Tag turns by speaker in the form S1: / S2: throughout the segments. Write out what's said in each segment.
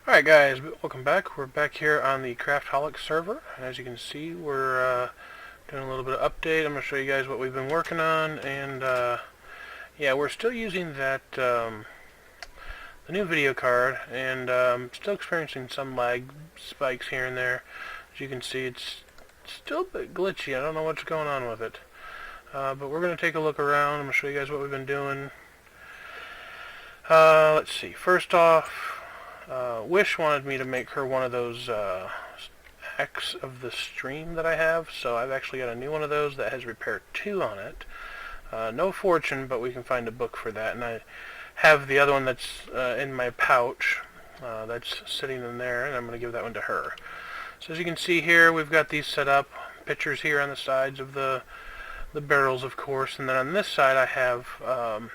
S1: Alright guys, welcome back. We're back here on the Craftholic server, and as you can see we're doing a little bit of update. I'm going to show you guys what we've been working on, and yeah, we're still using that the new video card, and still experiencing some lag spikes here and there. As you can see, it's still a bit glitchy. I don't know what's going on with it, but we're going to take a look around. I'm going to show you guys what we've been doing. Let's see, first off, Wish wanted me to make her one of those acts of the stream that I have, so I've actually got a new one of those that has Repair 2 on it. No fortune, but we can find a book for that, and I have the other one that's in my pouch that's sitting in there, and I'm going to give that one to her. So as you can see here, we've got these set up, pictures here on the sides of the barrels, of course, and then on this side I have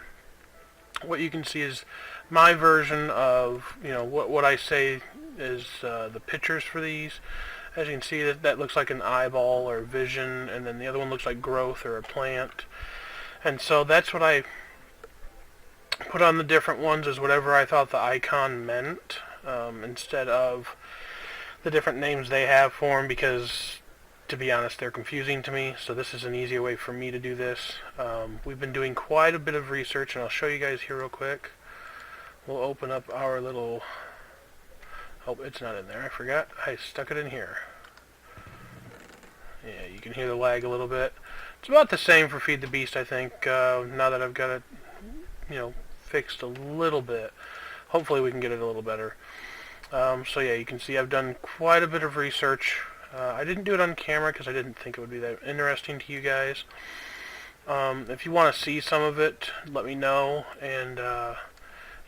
S1: what you can see is my version of, you know, what I say is the pictures for these. As you can see, that looks like an eyeball or vision, and then the other one looks like growth or a plant. And so that's what I put on the different ones, is whatever I thought the icon meant, instead of the different names they have for them, because to be honest, they're confusing to me. So this is an easier way for me to do this. We've been doing quite a bit of research, and I'll show you guys here real quick. We'll open up our little... Oh, it's not in there. I forgot. I stuck it in here. Yeah, you can hear the lag a little bit. It's about the same for Feed the Beast, I think, now that I've got it, you know, fixed a little bit. Hopefully we can get it a little better. So yeah, you can see I've done quite a bit of research. I didn't do it on camera because I didn't think it would be that interesting to you guys. If you want to see some of it, let me know, and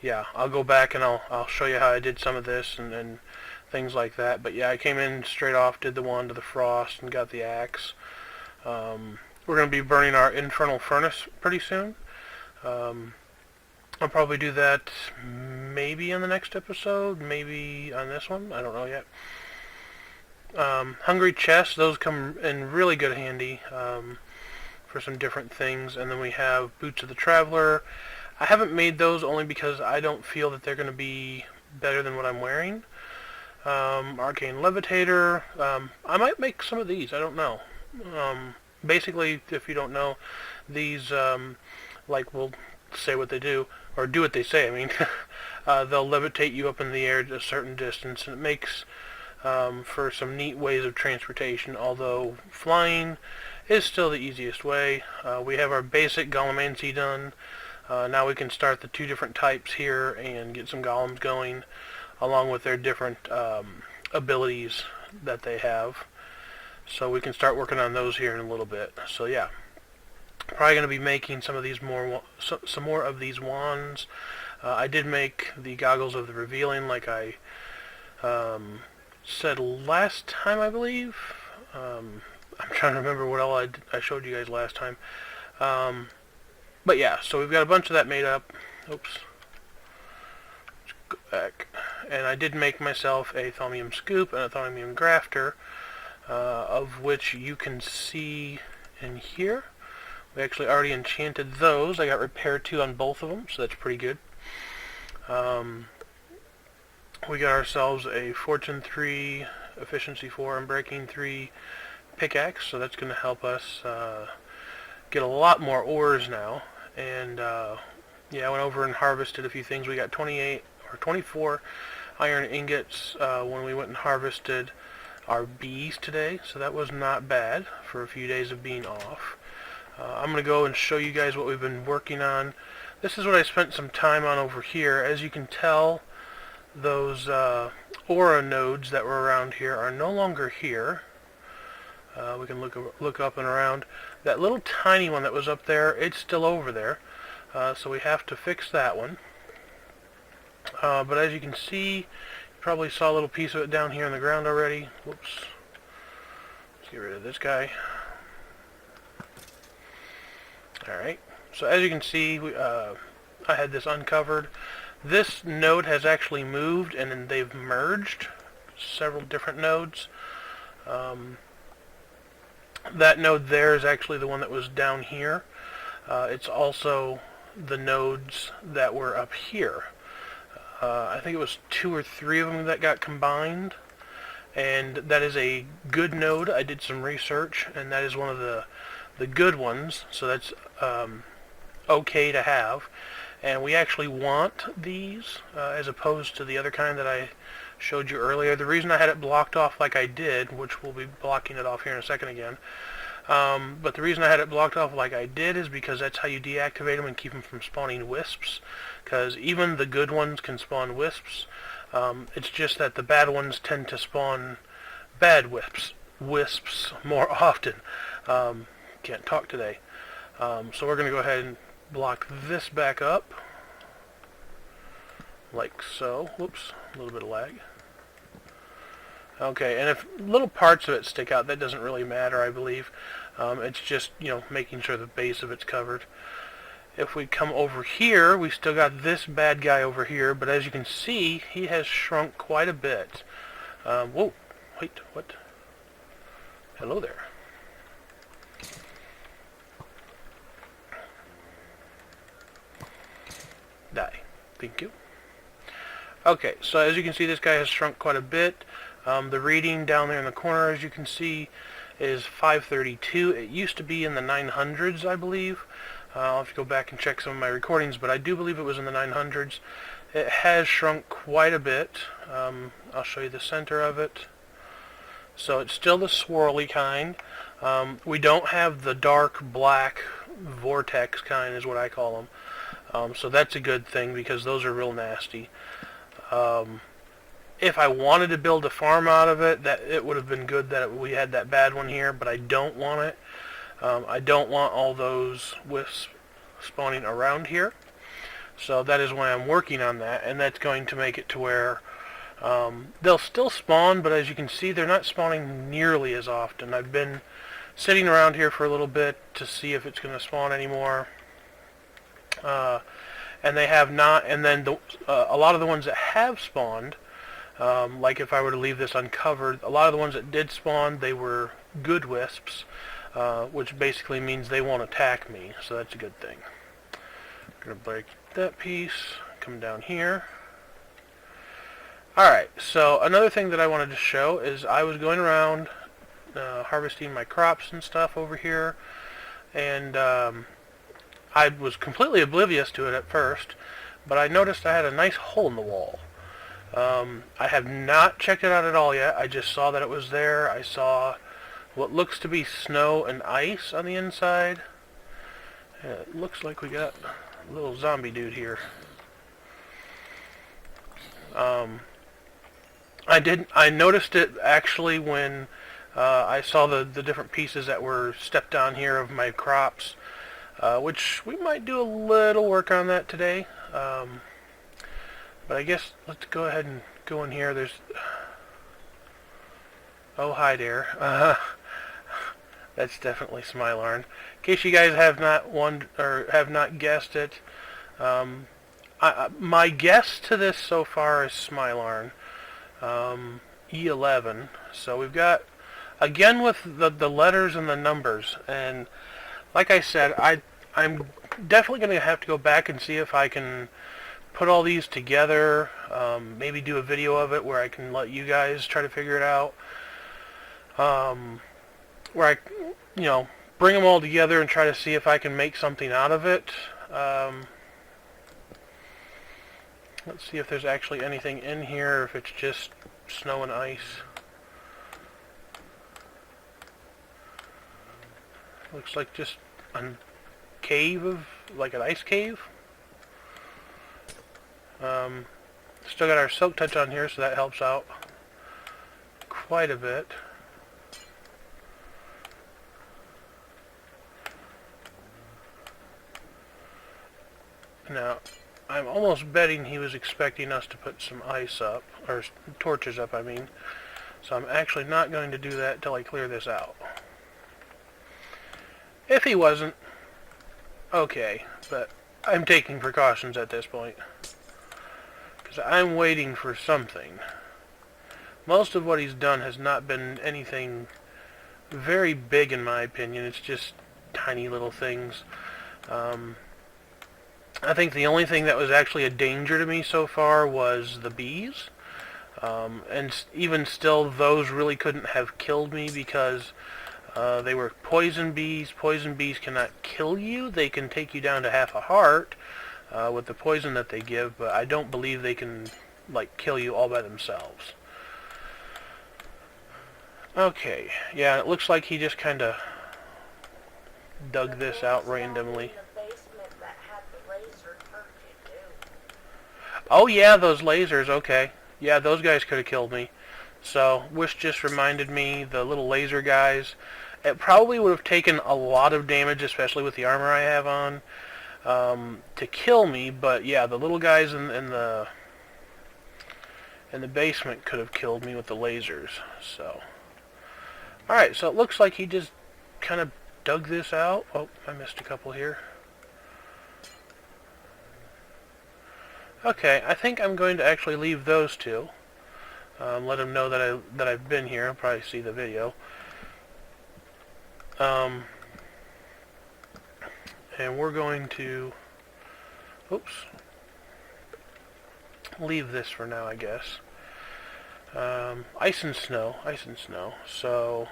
S1: yeah, I'll go back and I'll show you how I did some of this and things like that. But yeah, I came in straight off, did the one to the frost, and got the axe. We're going to be burning our infernal furnace pretty soon. I'll probably do that maybe in the next episode, maybe on this one. I don't know yet. Hungry chests, those come in really good handy for some different things. And then we have Boots of the Traveler. I haven't made those only because I don't feel that they're going to be better than what I'm wearing. Arcane Levitator. I might make some of these. I don't know. Basically, if you don't know, these like will say what they do, or do what they say. I mean, they'll levitate you up in the air a certain distance, and it makes for some neat ways of transportation. Although flying is still the easiest way. We have our basic Golemancy done. Now we can start the two different types here and get some golems going, along with their different abilities that they have. So we can start working on those here in a little bit. So yeah, probably going to be making some of these some more of these wands. I did make the goggles of the revealing, like I said last time, I believe. I'm trying to remember what all I showed you guys last time. But yeah, so we've got a bunch of that made up. Oops. Let's go back. And I did make myself a Thaumium scoop and a Thaumium grafter, of which you can see in here. We actually already enchanted those. I got Repair 2 on both of them, so that's pretty good. We got ourselves a Fortune 3, Efficiency 4, and Breaking 3 pickaxe, so that's going to help us get a lot more ores now. And yeah, I went over and harvested a few things. We got 28 or 24 iron ingots when we went and harvested our bees today, so that was not bad for a few days of being off. I'm going to go and show you guys what we've been working on. This is what I spent some time on over here. As you can tell, those aura nodes that were around here are no longer here. We can look up and around. That little tiny one that was up there, it's still over there. So we have to fix that one. But as you can see, you probably saw a little piece of it down here on the ground already. Whoops. Let's get rid of this guy. Alright. So as you can see, I had this uncovered. This node has actually moved, and then they've merged several different nodes. That node there is actually the one that was down here. It's also the nodes that were up here. I think it was 2 or 3 of them that got combined, and that is a good node. I did some research, and that is one of the good ones, so that's okay to have. And we actually want these as opposed to the other kind that I showed you earlier. The reason I had it blocked off like I did, which we'll be blocking it off here in a second again, but the reason I had it blocked off like I did is because that's how you deactivate them and keep them from spawning wisps, because even the good ones can spawn wisps. It's just that the bad ones tend to spawn bad wisps more often. Can't talk today. So we're going to go ahead and block this back up, like so. Whoops, a little bit of lag. Okay, and if little parts of it stick out, that doesn't really matter, I believe. It's just, making sure the base of it's covered. If we come over here, we still got this bad guy over here, but as you can see, he has shrunk quite a bit. Whoa, wait, what? Hello there. Die. Thank you. Okay, so as you can see, this guy has shrunk quite a bit. The reading down there in the corner, as you can see, is 532. It used to be in the 900s, I believe. I'll have to go back and check some of my recordings, but I do believe it was in the 900s. It has shrunk quite a bit. I'll show you the center of it. So it's still the swirly kind. We don't have the dark black vortex kind, is what I call them. So that's a good thing, because those are real nasty. If I wanted to build a farm out of it, it would have been good that we had that bad one here, but I don't want it. I don't want all those wisps spawning around here. So that is why I'm working on that, and that's going to make it to where they'll still spawn, but as you can see, they're not spawning nearly as often. I've been sitting around here for a little bit to see if it's going to spawn anymore. And they have not, and then a lot of the ones that have spawned, like if I were to leave this uncovered, a lot of the ones that did spawn, they were good wisps, which basically means they won't attack me, so that's a good thing. I'm going to break that piece, come down here. Alright, so another thing that I wanted to show is I was going around harvesting my crops and stuff over here, and I was completely oblivious to it at first, but I noticed I had a nice hole in the wall. I have not checked it out at all yet. I just saw that it was there. I saw what looks to be snow and ice on the inside. And it looks like we got a little zombie dude here. I noticed it actually when I saw the different pieces that were stepped on here of my crops. Which we might do a little work on that today. But I guess let's go ahead and go in here. There's... Oh, hi there. That's definitely Smilarn. In case you guys have not guessed it, my guess to this so far is Smilarn. E11. So we've got, again with the letters and the numbers, and like I said, I'm definitely going to have to go back and see if I can put all these together, maybe do a video of it where I can let you guys try to figure it out, where I, bring them all together and try to see if I can make something out of it. Let's see if there's actually anything in here, if it's just snow and ice. Looks like just a cave like an ice cave. Still got our silk touch on here, so that helps out quite a bit. Now, I'm almost betting he was expecting us to put some ice up, or torches up, I mean. So I'm actually not going to do that until I clear this out. If he wasn't, okay, but I'm taking precautions at this point, because I'm waiting for something. Most of what he's done has not been anything very big in my opinion. It's just tiny little things. I think the only thing that was actually a danger to me so far was the bees. And even still, those really couldn't have killed me because they were poison bees. Poison bees cannot kill you. They can take you down to half a heart with the poison that they give, but I don't believe they can like kill you all by themselves. Okay, yeah, it looks like he just kind of dug this out randomly. Oh yeah, those lasers, okay. Yeah, those guys could have killed me. So, Wish just reminded me, the little laser guys. It probably would have taken a lot of damage, especially with the armor I have on, to kill me. But yeah, the little guys in the basement could have killed me with the lasers. So, all right. So it looks like he just kind of dug this out. Oh, I missed a couple here. Okay, I think I'm going to actually leave those two. Let them know that I've been here. I'll probably see the video. And we're going to, oops, leave this for now, I guess. Ice and snow. So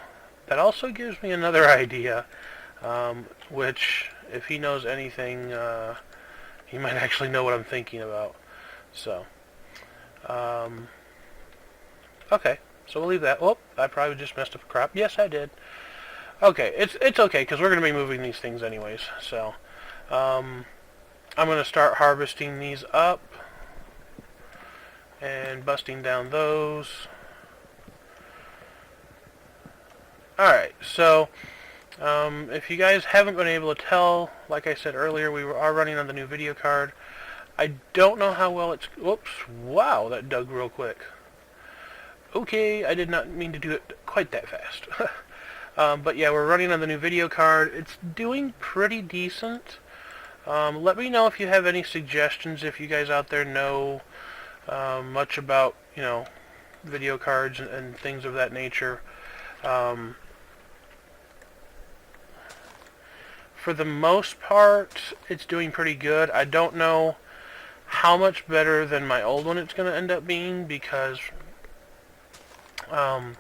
S1: that also gives me another idea, which, if he knows anything, he might actually know what I'm thinking about. So, okay, so we'll leave that. Oh, I probably just messed up a crop. Yes, I did. Okay, it's okay, because we're going to be moving these things anyways. So, I'm going to start harvesting these up and busting down those. Alright, so, if you guys haven't been able to tell, like I said earlier, we are running on the new video card. I don't know how well it's... Whoops, wow, that dug real quick. Okay, I did not mean to do it quite that fast. But yeah, we're running on the new video card. It's doing pretty decent. Let me know if you have any suggestions, if you guys out there know much about, you know, video cards and things of that nature. For the most part, it's doing pretty good. I don't know how much better than my old one it's going to end up being, because when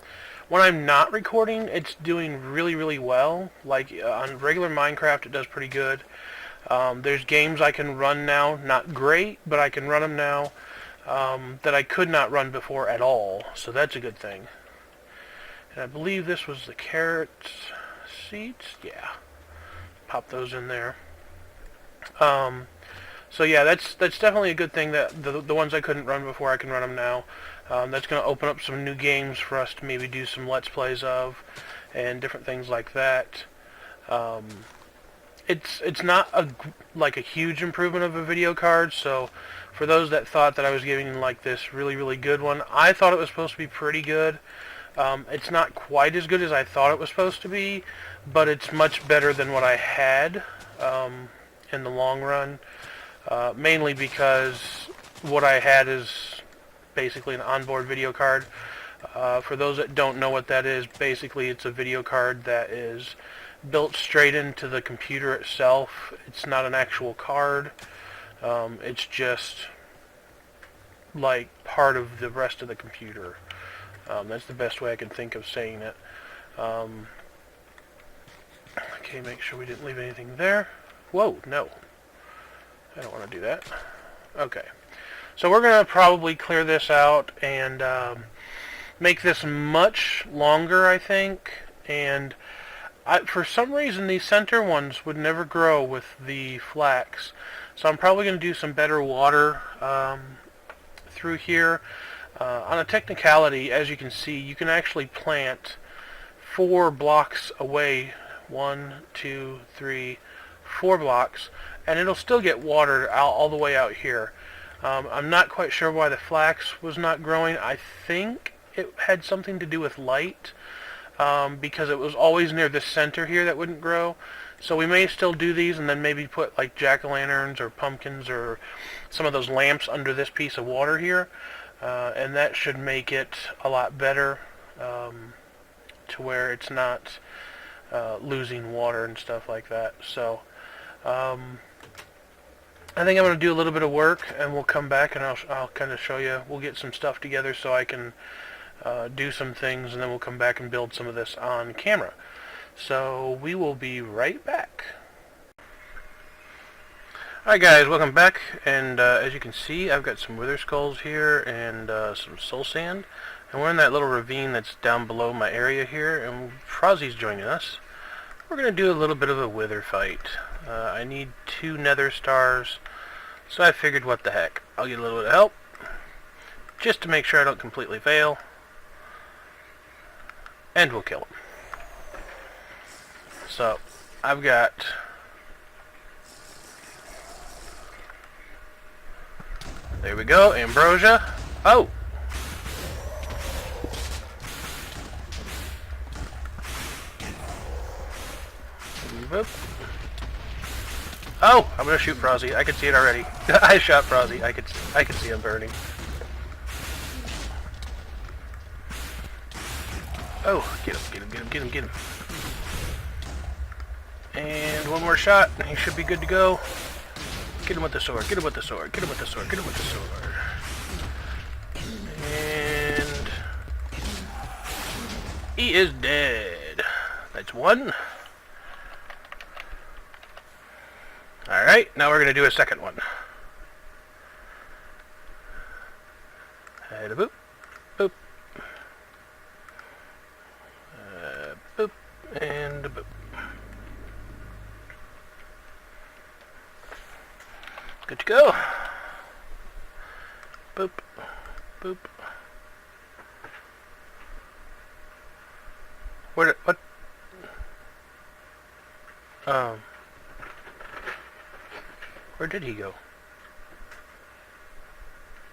S1: I'm not recording, it's doing really, really well. Like on regular Minecraft, it does pretty good. There's games I can run now, not great, but I can run them now, that I could not run before at all, so that's a good thing. And I believe this was the carrot seeds, yeah. Pop those in there. So yeah, that's definitely a good thing that the ones I couldn't run before, I can run them now. That's going to open up some new games for us to maybe do some Let's Plays of, and different things like that. It's not like a huge improvement of a video card, so for those that thought that I was giving like this really, really good one, I thought it was supposed to be pretty good. It's not quite as good as I thought it was supposed to be, but it's much better than what I had in the long run. Mainly because what I had is basically an onboard video card. For those that don't know what that is, basically it's a video card that is built straight into the computer itself. It's not an actual card. It's just like part of the rest of the computer. That's the best way I can think of saying it. Okay, make sure we didn't leave anything there. Whoa, no. I don't want to do that. Okay. So we're going to probably clear this out and make this much longer, I think. And for some reason, these center ones would never grow with the flax. So I'm probably going to do some better water through here. On a technicality, as you can see, you can actually plant 4 blocks away. 1, 2, 3, 4 blocks. And it'll still get watered all the way out here. I'm not quite sure why the flax was not growing. I think it had something to do with light, because it was always near the center here that wouldn't grow. So we may still do these and then maybe put like jack-o'-lanterns or pumpkins or some of those lamps under this piece of water here. And that should make it a lot better, to where it's not losing water and stuff like that. So I think I'm going to do a little bit of work, and we'll come back and I'll kind of show you. We'll get some stuff together so I can do some things, and then we'll come back and build some of this on camera. So we will be right back. Alright guys, welcome back, and as you can see, I've got some wither skulls here and some soul sand, and we're in that little ravine that's down below my area here, and Frozzy's joining us. We're going to do a little bit of a wither fight. I need 2 nether stars, so I figured what the heck, I'll get a little bit of help, just to make sure I don't completely fail, and we'll kill him. So, I've got... There we go, ambrosia. Oh! Boop. Oh! I'm gonna shoot Frozzy. I can see it already. I shot Frozzy. I can see him burning. Oh! Get him. And one more shot, and he should be good to go. Get him with the sword, get him with the sword, get him with the sword, get him with the sword. And... he is dead. That's one. Alright, now we're going to do a second one. And a boop. Boop. Boop. And a boop. Good to go. Boop. Boop. What? Where did he go?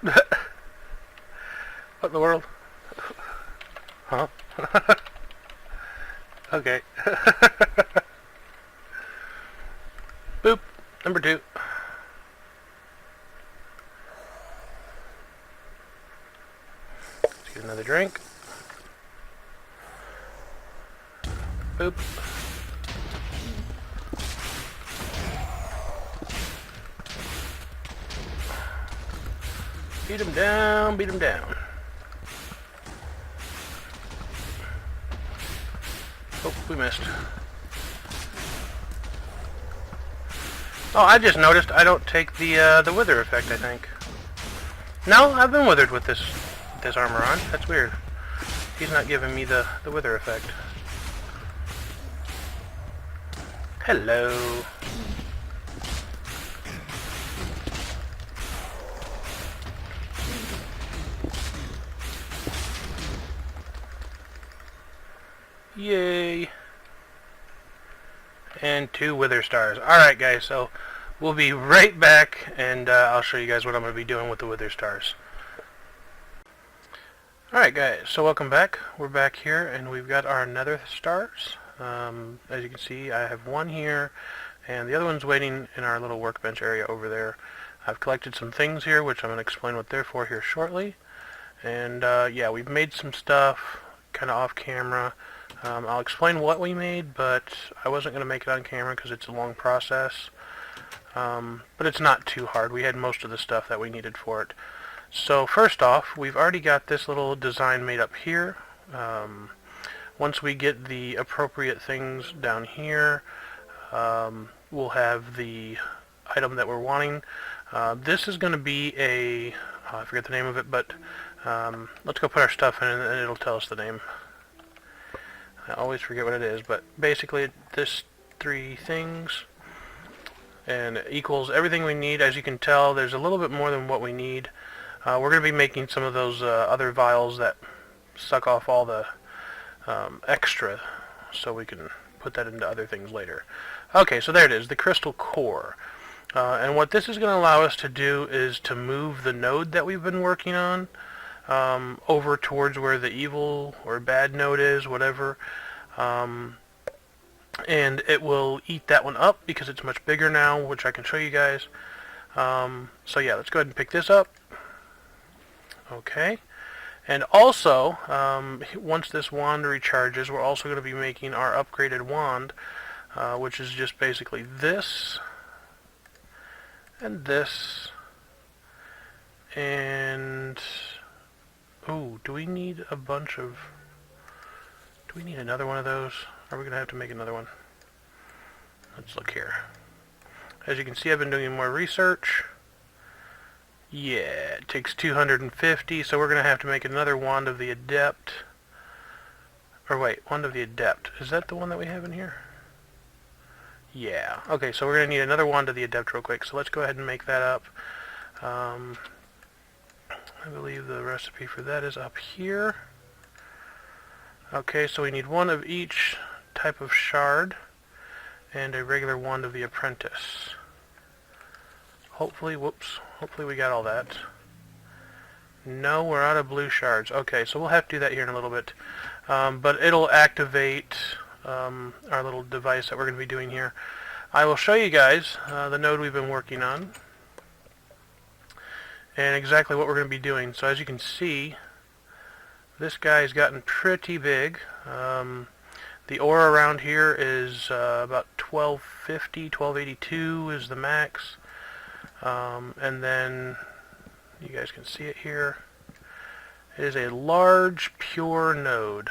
S1: What in the world? Huh? Okay. Boop. Number 2. Get another drink. Boop. Beat him down, beat him down. Oh, we missed. Oh, I just noticed I don't take the wither effect, I think. No, I've been withered with this armor on. That's weird. He's not giving me the wither effect. Hello. Yay. And 2 wither stars. Alright guys, so we'll be right back, and I'll show you guys what I'm going to be doing with the wither stars. Alright guys, so welcome back. We're back here, and we've got our nether stars. As you can see, I have 1 here, and the other one's waiting in our little workbench area over there. I've collected some things here, which I'm going to explain what they're for here shortly. And yeah, we've made some stuff, kind of off camera. I'll explain what we made, but I wasn't going to make it on camera because it's a long process. But it's not too hard. We had most of the stuff that we needed for it. So first off, we've already got this little design made up here. Once we get the appropriate things down here, we'll have the item that we're wanting. This is going to be a, I forget the name of it, but let's go put our stuff in and it'll tell us the name. I always forget what it is, but basically this 3 things, and it equals everything we need. As you can tell, there's a little bit more than what we need. We're going to be making some of those other vials that suck off all the extra, so we can put that into other things later. Okay, so there it is, the crystal core. And what this is going to allow us to do is to move the node that we've been working on over towards where the evil or bad node is, whatever. And it will eat that one up because it's much bigger now, which I can show you guys. So yeah, let's go ahead and pick this up. Okay. And also, once this wand recharges, we're also going to be making our upgraded wand, which is just basically this. and this, and oh, do we need a bunch of, do we need another one of those? Are we gonna have to make another one? Let's look here. As you can see, I've been doing more research. Yeah, it takes 250, so we're gonna have to make another Wand of the Adept. Or wait, Wand of the Adept. Is that the one that we have in here? Yeah. Okay, so we're going to need another Wand of the Adept real quick. So let's go ahead and make that up. I believe the recipe for that is up here. Okay, so we need one of each type of shard and a regular Wand of the Apprentice. Hopefully, whoops, hopefully we got all that. No, we're out of blue shards. Okay, so we'll have to do that here in a little bit. But it'll activate our little device that we're going to be doing here. I will show you guys the node we've been working on and exactly what we're going to be doing. So as you can see, this guy's gotten pretty big. The ore around here is about 1250, 1282 is the max. And then you guys can see it here. It is a large, pure node.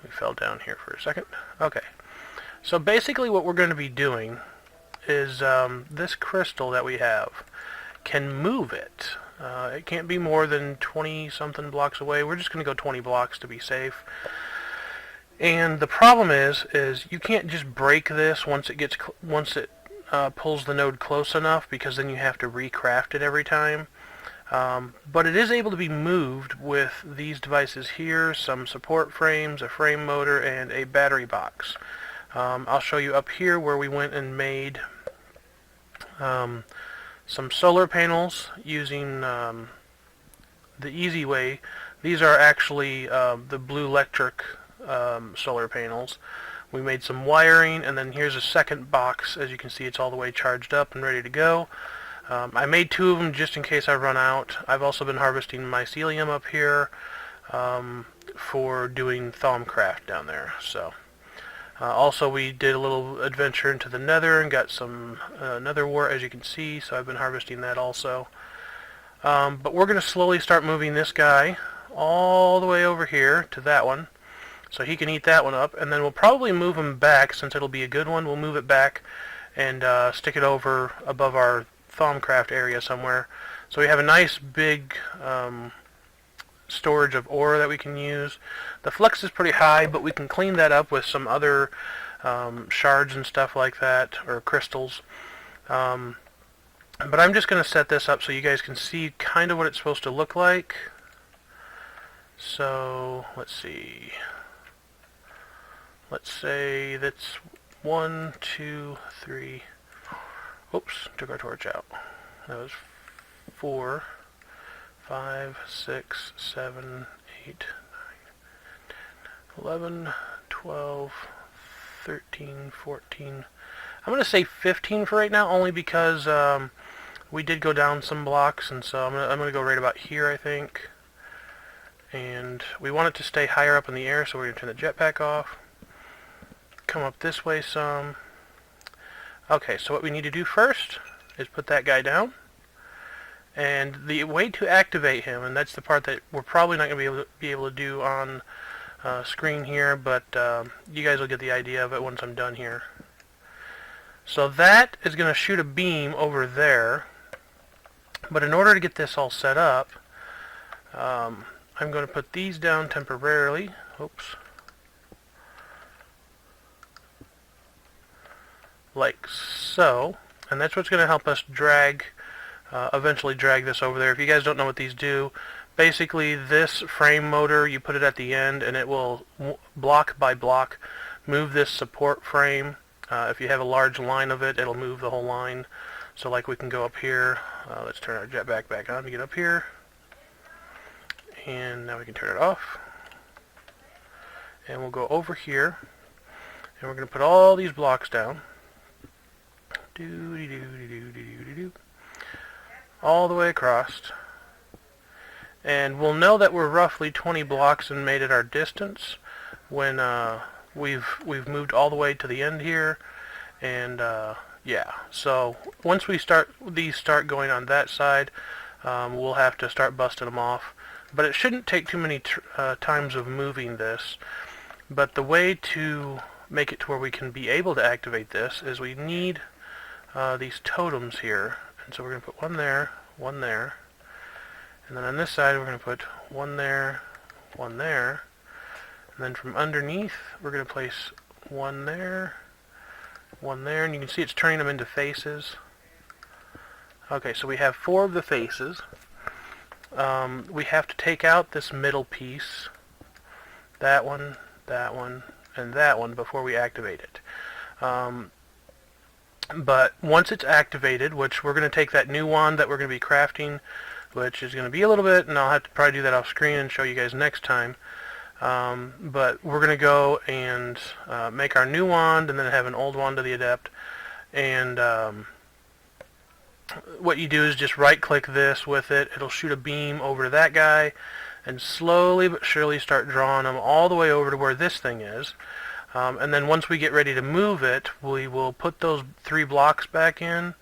S1: We fell down here for a second. Okay. So basically what we're going to be doing is this crystal that we have can move it. It can't be more than 20-something blocks away. We're just going to go 20 blocks to be safe. And the problem is you can't just break this once it pulls the node close enough, because then you have to recraft it every time. But it is able to be moved with these devices here, some support frames, a frame motor, and a battery box. I'll show you up here where we went and made some solar panels using the easy way. These are actually the blue electric solar panels. We made some wiring, and then here's a second box. As you can see, it's all the way charged up and ready to go. I made 2 of them just in case I run out. I've also been harvesting mycelium up here for doing Thaumcraft down there. So, also we did a little adventure into the Nether and got some Nether wart, as you can see. So I've been harvesting that also. But we're going to slowly start moving this guy all the way over here to that one, so he can eat that one up, and then we'll probably move him back, since it'll be a good one. We'll move it back and stick it over above our Thaumcraft area somewhere, so we have a nice big storage of ore that we can use. The flux is pretty high, but we can clean that up with some other shards and stuff like that, or crystals. But I'm just going to set this up so you guys can see kind of what it's supposed to look like. So let's see. Let's say that's 1, 2, 3. Oops, took our torch out. That was 4, 5, 6, 7, 8, 9, 10, 11, 12, 13, 14. I'm going to say 15 for right now, only because we did go down some blocks, and so I'm going to go right about here, I think. And we want it to stay higher up in the air, so we're going to turn the jetpack off. Come up this way some. Okay, so what we need to do first is put that guy down. And the way to activate him, and that's the part that we're probably not going to be able to do on screen here, but you guys will get the idea of it once I'm done here. So that is going to shoot a beam over there. But in order to get this all set up, I'm going to put these down temporarily. Oops. Like so, and that's what's going to help us drag, eventually drag this over there. If you guys don't know what these do, basically this frame motor, you put it at the end and it will block by block move this support frame. If you have a large line of it, it'll move the whole line. So like we can go up here, let's turn our jetpack back on to get up here, and now we can turn it off, and we'll go over here, and we're going to put all these blocks down. All the way across, and we'll know that we're roughly 20 blocks and made it our distance when we've moved all the way to the end here, and Yeah, so once these start going on that side, we'll have to start busting them off. But it shouldn't take too many times of moving this. But the way to make it to where we can be able to activate this is we need these totems here. And so we're going to put one there, and then on this side we're going to put one there, and then from underneath we're going to place one there, and you can see it's turning them into faces. Okay, so we have 4 of the faces. We have to take out this middle piece, that one, and that one before we activate it. But once it's activated, which we're going to take that new wand that we're going to be crafting, which is going to be a little bit, and I'll have to probably do that off screen and show you guys next time. But we're going to go and make our new wand and then have an old wand of the adept. And what you do is just right click this with it. It'll shoot a beam over to that guy and slowly but surely start drawing them all the way over to where this thing is. And then once we get ready to move it, we will put those 3 blocks back in,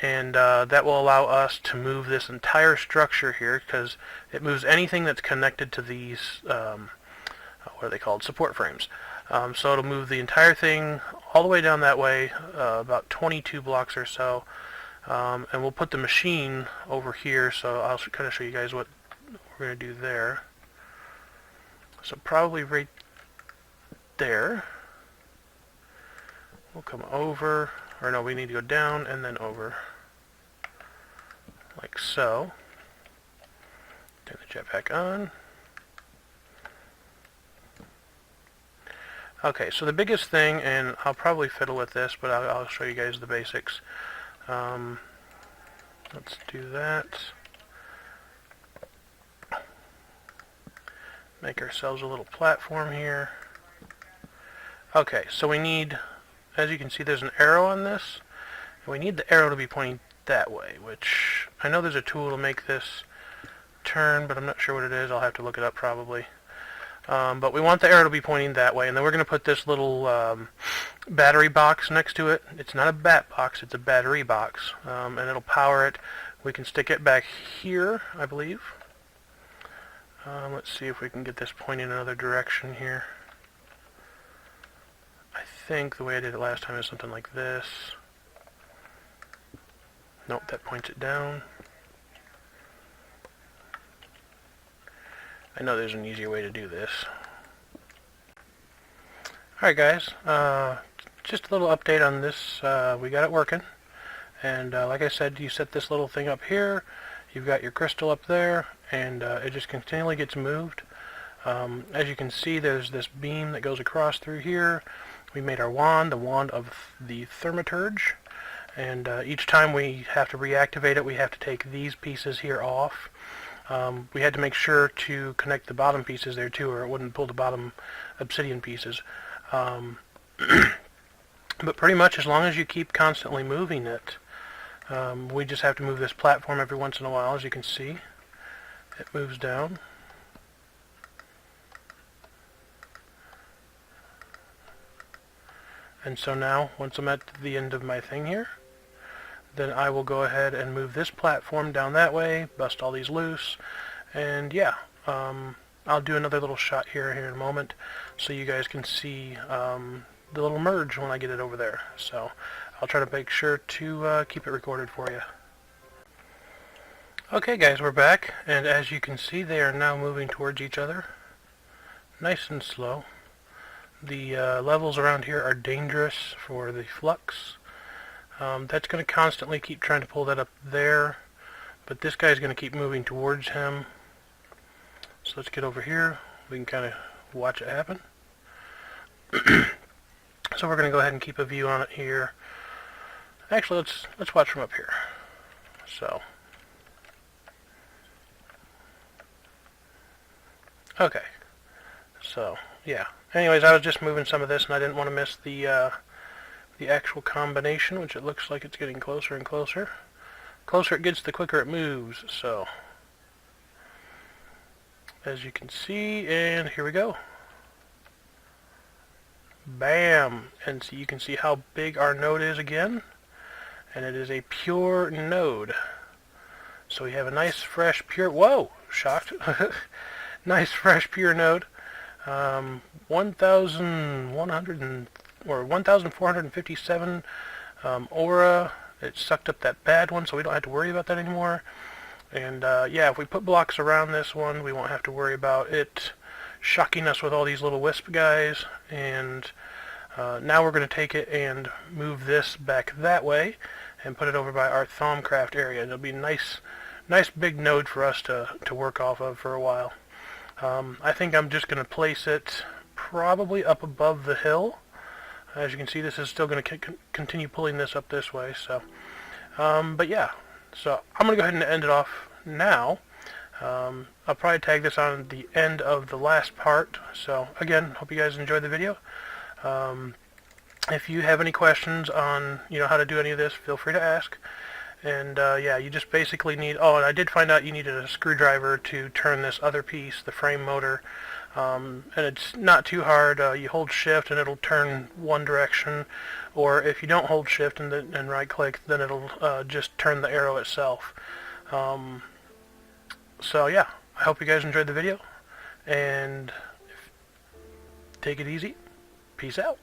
S1: and that will allow us to move this entire structure here, because it moves anything that's connected to these, what are they called, support frames. So it'll move the entire thing all the way down that way, about 22 blocks or so, and we'll put the machine over here, so I'll kind of show you guys what we're going to do there. So probably right there. We'll come over, or no, we need to go down and then over, like so. Turn the jetpack on. Okay, so the biggest thing, and I'll probably fiddle with this, but I'll show you guys the basics. Let's do that. Make ourselves a little platform here. Okay, so we need, as you can see, there's an arrow on this, and we need the arrow to be pointing that way, which I know there's a tool to make this turn, but I'm not sure what it is. I'll have to look it up probably. But we want the arrow to be pointing that way, and then we're going to put this little battery box next to it. It's not a bat box, it's a battery box, and it'll power it. We can stick it back here, I believe. Let's see if we can get this pointing in another direction here. I think the way I did it last time is something like this. Nope, that points it down. I know there's an easier way to do this. Alright guys, just a little update on this. We got it working. And like I said, you set this little thing up here, you've got your crystal up there, and it just continually gets moved. As you can see, there's this beam that goes across through here. We made our wand, the wand of the Thaumcraft, and each time we have to reactivate it, we have to take these pieces here off. We had to make sure to connect the bottom pieces there too, or it wouldn't pull the bottom obsidian pieces. But pretty much as long as you keep constantly moving it, we just have to move this platform every once in a while. As you can see, it moves down. And so now, once I'm at the end of my thing here, then I will go ahead and move this platform down that way, bust all these loose, and yeah, I'll do another little shot here in a moment so you guys can see the little merge when I get it over there. So I'll try to make sure to keep it recorded for you. Okay guys, we're back, and as you can see, they are now moving towards each other, nice and slow. The levels around here are dangerous for the flux. That's going to constantly keep trying to pull that up there, but this guy's going to keep moving towards him. So let's get over here. We can kind of watch it happen. So we're going to go ahead and keep a view on it here. Actually, let's watch from up here. So, okay. So yeah. Anyways, I was just moving some of this, and I didn't want to miss the actual combination, which it looks like it's getting closer and closer. Closer it gets, the quicker it moves. So, as you can see, and here we go. Bam! And so you can see how big our node is again. and it is a pure node. So we have a nice fresh pure, whoa, shocked, nice fresh pure node. 1,457 aura. It sucked up that bad one, so we don't have to worry about that anymore. And yeah, if we put blocks around this one, we won't have to worry about it shocking us with all these little wisp guys. And now we're going to take it and move this back that way and put it over by our Thaumcraft area. It'll be a nice big node for us to work off of for a while. I think I'm just going to place it probably up above the hill. As you can see, this is still going to continue pulling this up this way. So, but yeah, so I'm going to go ahead and end it off now. I'll probably tag this on the end of the last part. So again, hope you guys enjoyed the video. If you have any questions on how to do any of this, feel free to ask. And yeah, you just basically need, oh, and I did find out you needed a screwdriver to turn this other piece, the frame motor. And it's not too hard. You hold shift and it'll turn one direction, or if you don't hold shift and right click, then it'll just turn the arrow itself. So yeah, I hope you guys enjoyed the video, and take it easy. Peace out.